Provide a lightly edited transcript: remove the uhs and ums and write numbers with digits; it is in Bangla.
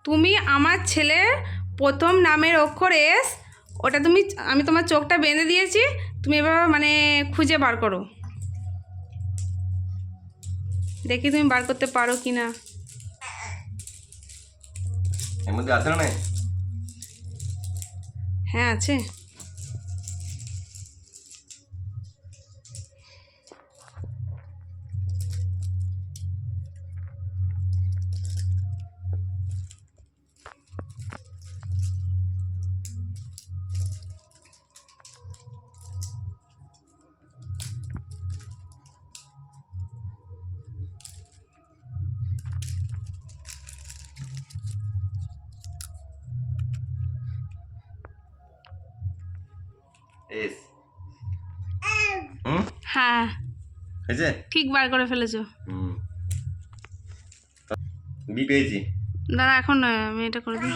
তুমি আমার ছেলের প্রথম নামের অক্ষর এস, ওটা আমি তোমার চোখটা বেঁধে দিয়েছি, তুমি এবার মানে খুঁজে বার করো, দেখি তুমি বার করতে পারো কি না। এর মধ্যে আছে না? হ্যাঁ আছে। এস। হ্যাঁ হয়েছে? ঠিক বার করে ফেলেছো। বি পেয়েছি। দাঁড়া এখন নয়, আমি এটা করে দিই।